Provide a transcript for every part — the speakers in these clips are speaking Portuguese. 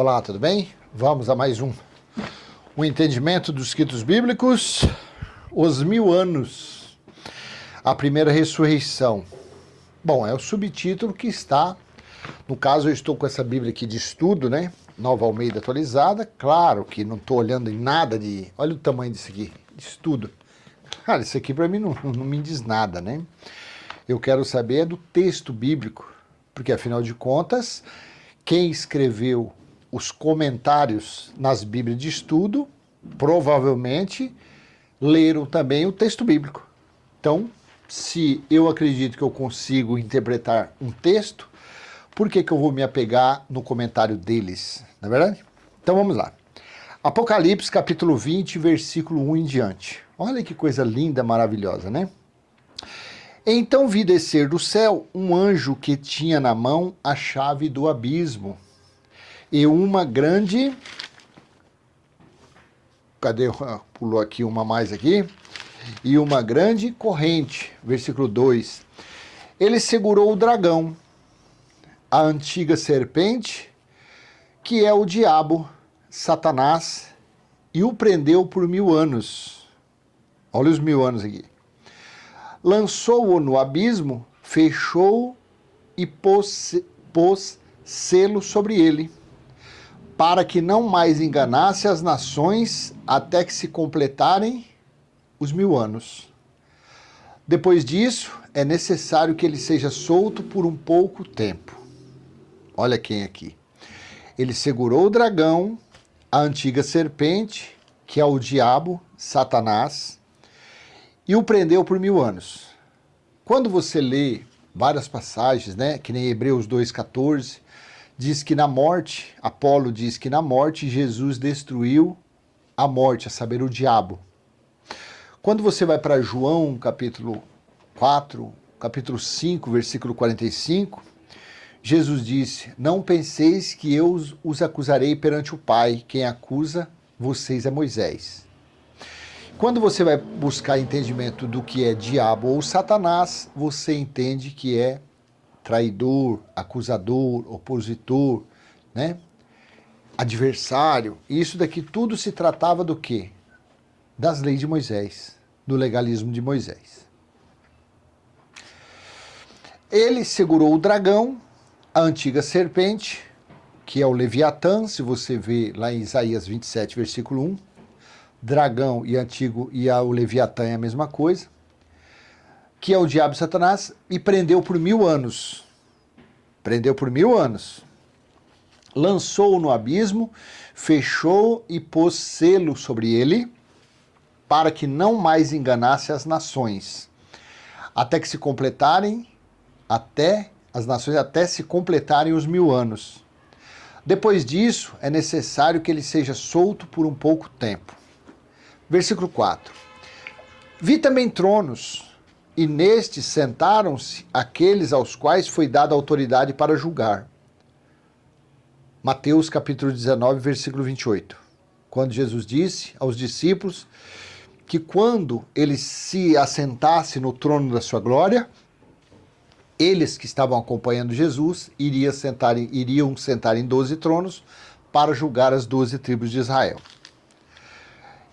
Olá, tudo bem? Vamos a mais um entendimento dos escritos bíblicos, os 1000 anos, a primeira ressurreição. Bom, é o subtítulo que está, no caso eu estou com essa Bíblia aqui de estudo, né? Nova Almeida atualizada, claro que não estou olhando em nada de, olha o tamanho disso aqui, de estudo. Cara, isso aqui para mim não me diz nada, né? Eu quero saber do texto bíblico, porque afinal de contas, quem escreveu os comentários nas Bíblias de estudo, provavelmente leram também o texto bíblico. Então, se eu acredito que eu consigo interpretar um texto, por que eu vou me apegar no comentário deles? Não é verdade? Então vamos lá. Apocalipse capítulo 20, versículo 1 em diante. Olha que coisa linda, maravilhosa, né? Então vi descer do céu um anjo que tinha na mão a chave do abismo e uma grande... Cadê? Pulou aqui uma mais aqui. E uma grande corrente. Versículo 2. Ele segurou o dragão, a antiga serpente, que é o diabo, Satanás, e o prendeu por 1000 anos. Olha os 1000 anos aqui. Lançou-o no abismo, fechou e pôs selo sobre ele, para que não mais enganasse as nações até que se completarem os 1000 anos. Depois disso, é necessário que ele seja solto por um pouco tempo. Olha quem aqui. Ele segurou o dragão, a antiga serpente, que é o diabo, Satanás, e o prendeu por 1000 anos. Quando você lê várias passagens, né, que nem Hebreus 2,14, diz que na morte, Apolo diz que na morte Jesus destruiu a morte, a saber, o diabo. Quando você vai para João, capítulo 4, capítulo 5, versículo 45, Jesus disse, não penseis que eu os acusarei perante o Pai, quem acusa vocês é Moisés. Quando você vai buscar entendimento do que é diabo ou Satanás, você entende que é traidor, acusador, opositor, né? Adversário. Isso daqui tudo se tratava do quê? Das leis de Moisés, do legalismo de Moisés. Ele segurou o dragão, a antiga serpente, que é o Leviatã, se você vê lá em Isaías 27, versículo 1, dragão e antigo e o Leviatã é a mesma coisa, que é o diabo Satanás, e prendeu por 1000 anos. Prendeu por 1000 anos. Lançou-o no abismo, fechou e pôs selo sobre ele, para que não mais enganasse as nações, até que se completarem, até se completarem os 1000 anos. Depois disso, é necessário que ele seja solto por um pouco tempo. Versículo 4. Vi também tronos, e nestes sentaram-se aqueles aos quais foi dada autoridade para julgar. Mateus capítulo 19, versículo 28. Quando Jesus disse aos discípulos que quando ele se assentasse no trono da sua glória, eles que estavam acompanhando Jesus iriam sentar em 12 tronos para julgar as 12 tribos de Israel.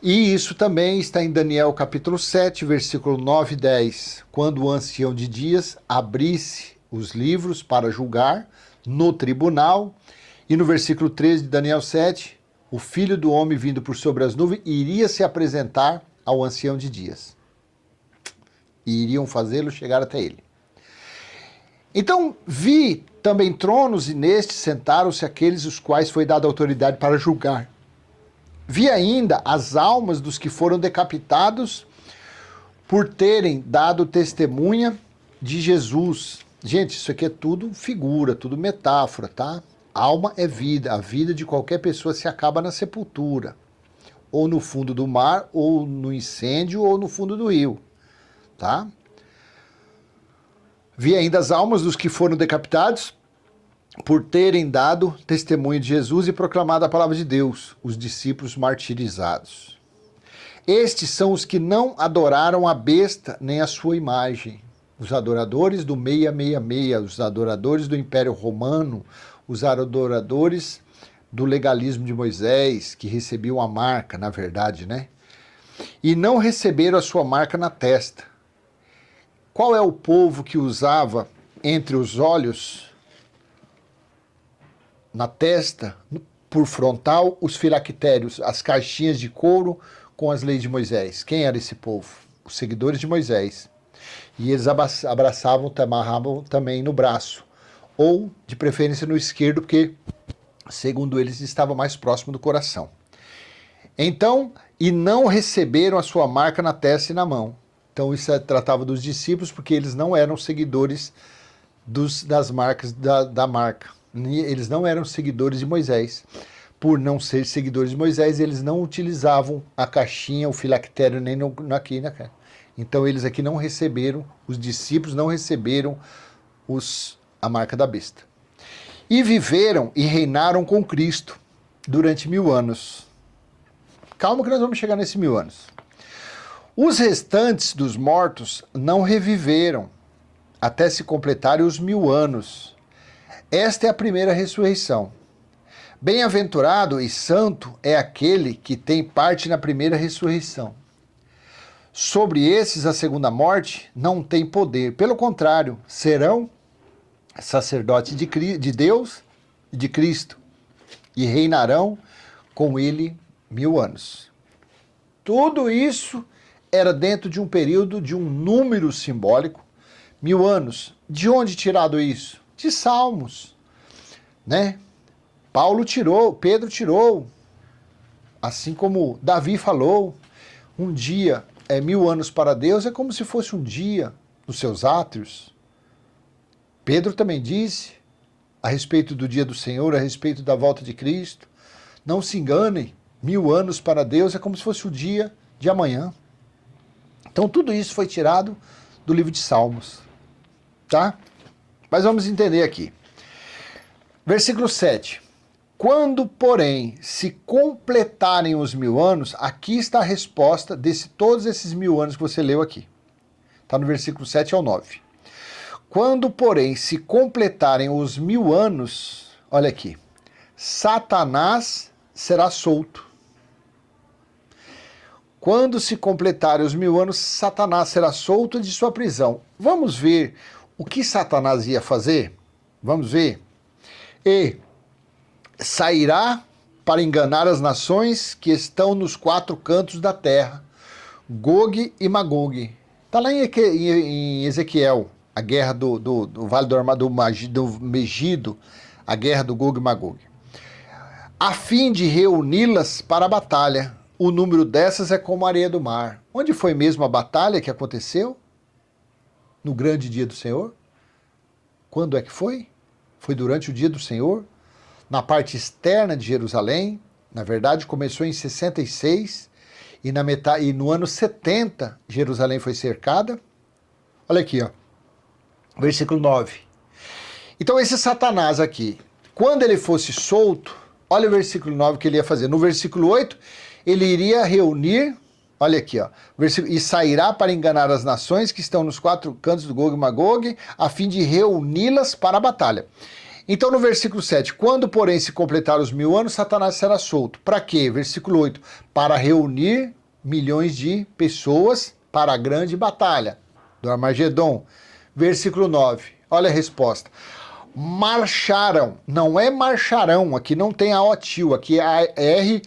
E isso também está em Daniel capítulo 7, versículo 9 e 10, quando o ancião de dias abrisse os livros para julgar no tribunal, e no versículo 13 de Daniel 7, o filho do homem vindo por sobre as nuvens iria se apresentar ao ancião de dias. E iriam fazê-lo chegar até ele. Então vi também tronos, e nestes sentaram-se aqueles os quais foi dada autoridade para julgar. Vi ainda as almas dos que foram decapitados por terem dado testemunha de Jesus. Gente, isso aqui é tudo figura, tudo metáfora, tá? Alma é vida, a vida de qualquer pessoa se acaba na sepultura, ou no fundo do mar, ou no incêndio, ou no fundo do rio, tá? Vi ainda as almas dos que foram decapitados por terem dado testemunho de Jesus e proclamado a palavra de Deus, os discípulos martirizados. Estes são os que não adoraram a besta nem a sua imagem. Os adoradores do 666, os adoradores do Império Romano, os adoradores do legalismo de Moisés, que recebiam a marca, na verdade, né? E não receberam a sua marca na testa. Qual é o povo que usava entre os olhos, na testa, por frontal, os filactérios, as caixinhas de couro com as leis de Moisés? Quem era esse povo? Os seguidores de Moisés. E eles abraçavam, amarravam também no braço, ou de preferência no esquerdo, porque, segundo eles, estava mais próximo do coração. Então, e não receberam a sua marca na testa e na mão. Então isso tratava dos discípulos, porque eles não eram seguidores das marcas da marca. Eles não eram seguidores de Moisés. Por não ser seguidores de Moisés, eles não utilizavam a caixinha, o filactério, nem aqui. Então eles aqui não receberam, os discípulos não receberam a marca da besta. E viveram e reinaram com Cristo durante 1000 anos. Calma que nós vamos chegar nesses 1000 anos. Os restantes dos mortos não reviveram até se completarem os 1000 anos. Esta é a primeira ressurreição. Bem-aventurado e santo é aquele que tem parte na primeira ressurreição. Sobre esses, a segunda morte não tem poder. Pelo contrário, serão sacerdotes de Deus e de Cristo e reinarão com ele 1000 anos. Tudo isso era dentro de um período, de um número simbólico, 1000 anos. De onde tirado isso? De Salmos, né? Pedro tirou, assim como Davi falou, um dia 1000 anos para Deus é como se fosse um dia nos seus átrios. Pedro também disse a respeito do dia do Senhor, a respeito da volta de Cristo, não se enganem, 1000 anos para Deus é como se fosse o dia de amanhã. Então tudo isso foi tirado do livro de Salmos, tá? Mas vamos entender aqui. Versículo 7. Quando, porém, se completarem os 1000 anos, aqui está a resposta de todos esses 1000 anos que você leu aqui. Está no versículo 7 ao 9. Quando, porém, se completarem os 1000 anos, olha aqui, Satanás será solto. Quando se completarem os 1000 anos, Satanás será solto de sua prisão. Vamos ver o que Satanás ia fazer? Vamos ver. E sairá para enganar as nações que estão nos 4 cantos da terra, Gog e Magog. Está lá em Ezequiel, a guerra do Vale do Megido, a guerra do Gog e Magog. A fim de reuni-las para a batalha. O número dessas é como a areia do mar. Onde foi mesmo a batalha que aconteceu? No grande dia do Senhor? Quando é que foi? Foi durante o dia do Senhor? Na parte externa de Jerusalém. Na verdade, começou em 66 e no ano 70 Jerusalém foi cercada. Olha aqui, ó. Versículo 9. Então esse Satanás aqui, quando ele fosse solto, olha o versículo 9 que ele ia fazer. No versículo 8, ele iria reunir, olha aqui, ó, e sairá para enganar as nações que estão nos 4 cantos do Gog e Magog, a fim de reuni-las para a batalha. Então no versículo 7, quando porém se completar os 1000 anos, Satanás será solto. Para quê? Versículo 8, para reunir milhões de pessoas para a grande batalha do Armagedon. Versículo 9, olha a resposta. Marcharam, não é marcharão, aqui não tem a O tio, aqui é a R,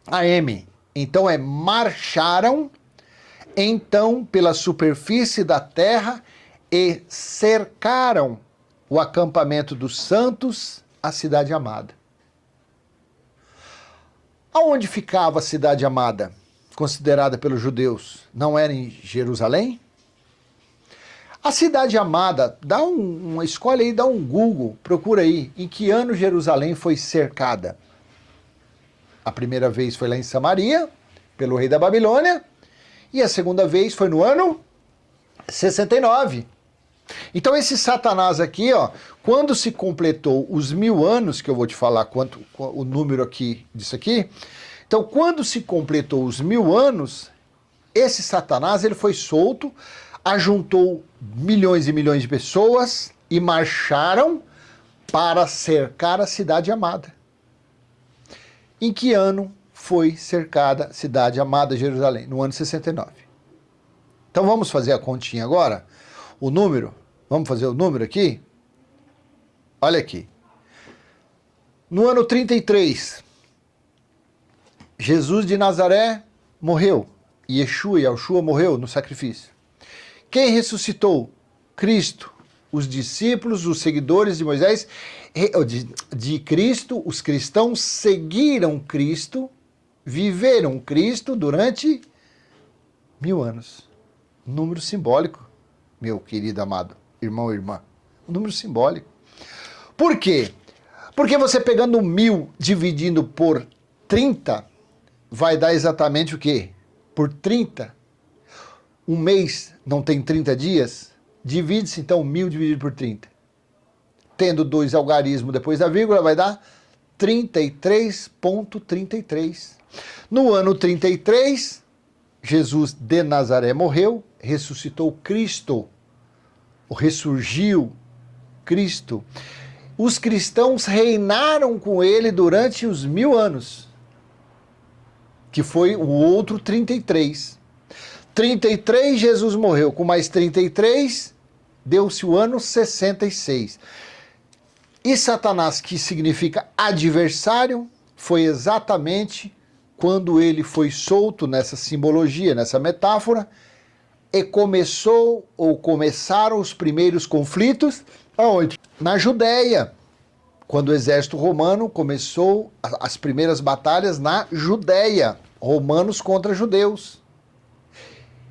a M. Então é marcharam, então, pela superfície da terra e cercaram o acampamento dos santos, a cidade amada. Aonde ficava a cidade amada, considerada pelos judeus? Não era em Jerusalém? A cidade amada, escolhe aí, dá um Google, procura aí, em que ano Jerusalém foi cercada? A primeira vez foi lá em Samaria, pelo rei da Babilônia, e a segunda vez foi no ano 69. Então esse Satanás aqui, ó, quando se completou os 1000 anos, que eu vou te falar o número aqui disso aqui, então quando se completou os 1000 anos, esse Satanás ele foi solto, ajuntou milhões e milhões de pessoas e marcharam para cercar a cidade amada. Em que ano foi cercada a cidade amada Jerusalém? No ano 69. Então vamos fazer a continha agora? O número? Vamos fazer o número aqui? Olha aqui. No ano 33, Jesus de Nazaré morreu. Yeshua morreu no sacrifício. Quem ressuscitou? Cristo. Os discípulos, os seguidores de Moisés, de Cristo, os cristãos seguiram Cristo, viveram Cristo durante 1000 anos. Um número simbólico, meu querido amado irmão e irmã. Um número simbólico. Por quê? Porque você pegando 1000 dividindo por 30, vai dar exatamente o quê? Por 30. Um mês não tem 30 dias? Divide-se então 1000 dividido por 30. Tendo 2 algarismos depois da vírgula, vai dar 33,33. No ano 33, Jesus de Nazaré morreu, ressuscitou Cristo, ressurgiu Cristo. Os cristãos reinaram com ele durante os 1000 anos, que foi o outro 33. 33, Jesus morreu, com mais 33, deu-se o ano 66. E Satanás, que significa adversário, foi exatamente quando ele foi solto nessa simbologia, nessa metáfora, e começaram os primeiros conflitos, aonde? Na Judéia, quando o exército romano começou as primeiras batalhas na Judéia, romanos contra judeus.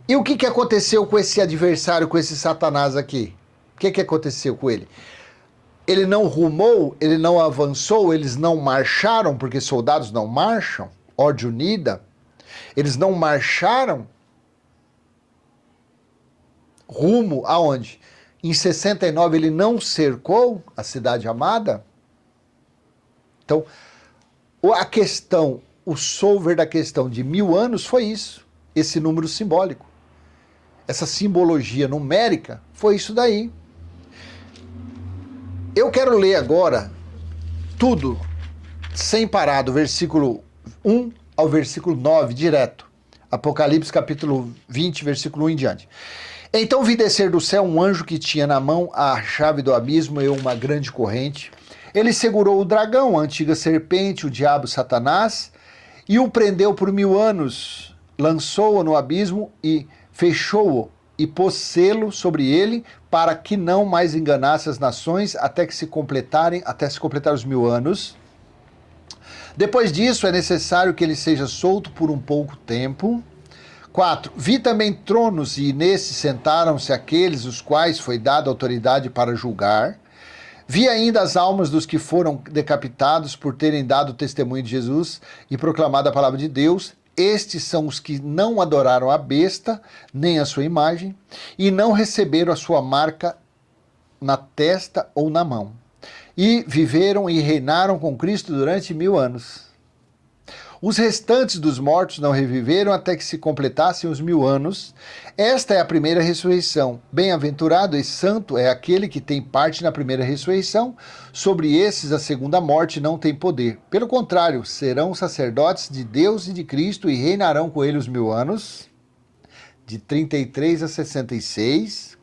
E o que aconteceu com esse adversário, com esse Satanás aqui? O que aconteceu com ele? Ele não rumou, ele não avançou, eles não marcharam, porque soldados não marcham, ordem unida, eles não marcharam rumo aonde? Em 69 ele não cercou a cidade amada? Então, a questão, o solver da questão de 1000 anos foi isso, esse número simbólico. Essa simbologia numérica foi isso daí. Eu quero ler agora tudo, sem parar, do versículo 1 ao versículo 9, direto. Apocalipse capítulo 20, versículo 1 em diante. Então vi descer do céu um anjo que tinha na mão a chave do abismo e uma grande corrente. Ele segurou o dragão, a antiga serpente, o diabo Satanás, e o prendeu por 1000 anos, lançou-o no abismo e fechou-o e pôs selo sobre ele para que não mais enganasse as nações até se completar os 1000 anos. Depois disso é necessário que ele seja solto por um pouco tempo. 4. Vi também tronos e nesses sentaram-se aqueles os quais foi dada autoridade para julgar. Vi ainda as almas dos que foram decapitados por terem dado testemunho de Jesus e proclamado a palavra de Deus. Estes são os que não adoraram a besta, nem a sua imagem, e não receberam a sua marca na testa ou na mão. E viveram e reinaram com Cristo durante 1000 anos. Os restantes dos mortos não reviveram até que se completassem os 1000 anos. Esta é a primeira ressurreição. Bem-aventurado e santo é aquele que tem parte na primeira ressurreição. Sobre esses a segunda morte não tem poder. Pelo contrário, serão sacerdotes de Deus e de Cristo e reinarão com ele os 1000 anos. De 33 a 66.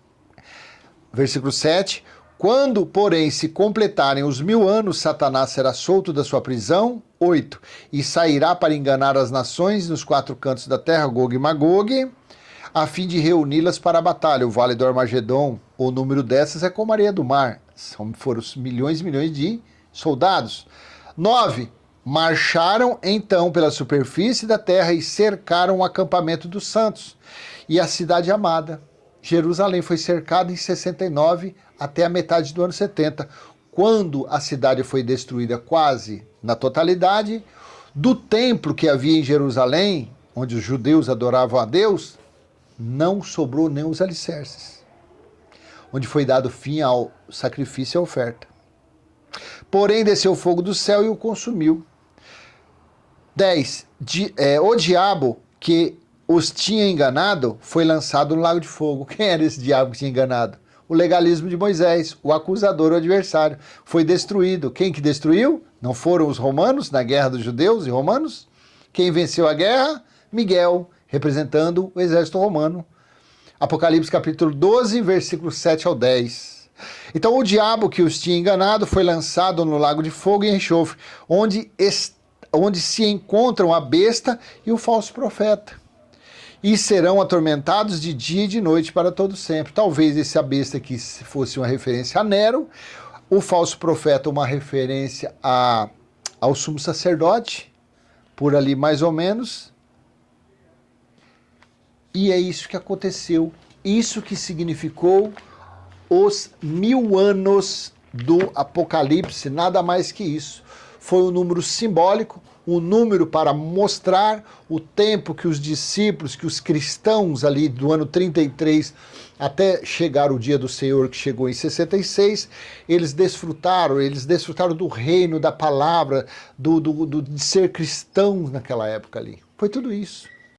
Versículo 7. Quando, porém, se completarem os 1000 anos, Satanás será solto da sua prisão. 8. E sairá para enganar as nações nos 4 cantos da terra, Gog e Magog, a fim de reuni-las para a batalha. O vale do Armagedon, o número dessas é como a areia do mar. Foram milhões e milhões de soldados. 9. Marcharam então pela superfície da terra e cercaram o acampamento dos santos e a cidade amada. Jerusalém foi cercada em 69 até a metade do ano 70, quando a cidade foi destruída quase na totalidade. Do templo que havia em Jerusalém, onde os judeus adoravam a Deus, não sobrou nem os alicerces, onde foi dado fim ao sacrifício e à oferta. Porém desceu fogo do céu e o consumiu. 10. O diabo que os tinha enganado foi lançado no lago de fogo. Quem era esse diabo que tinha enganado? o legalismo de Moisés, o acusador, o adversário. Foi destruído. Quem que destruiu? Não foram os romanos, na guerra dos judeus e romanos? Quem venceu a guerra? Miguel, representando o exército romano. Apocalipse capítulo 12, versículos 7 ao 10. Então o diabo que os tinha enganado foi lançado no lago de fogo e enxofre, onde se encontram a besta e o falso profeta. E serão atormentados de dia e de noite para todo sempre. Talvez esse a besta aqui fosse uma referência a Nero, o falso profeta uma referência ao sumo sacerdote, por ali mais ou menos. E é isso que aconteceu, isso que significou os 1000 anos do Apocalipse, nada mais que isso. Foi um número simbólico, um número para mostrar o tempo que os discípulos, que os cristãos ali do ano 33 até chegar o dia do Senhor, que chegou em 66, eles desfrutaram do reino, da palavra, de ser cristãos naquela época ali. Foi tudo isso.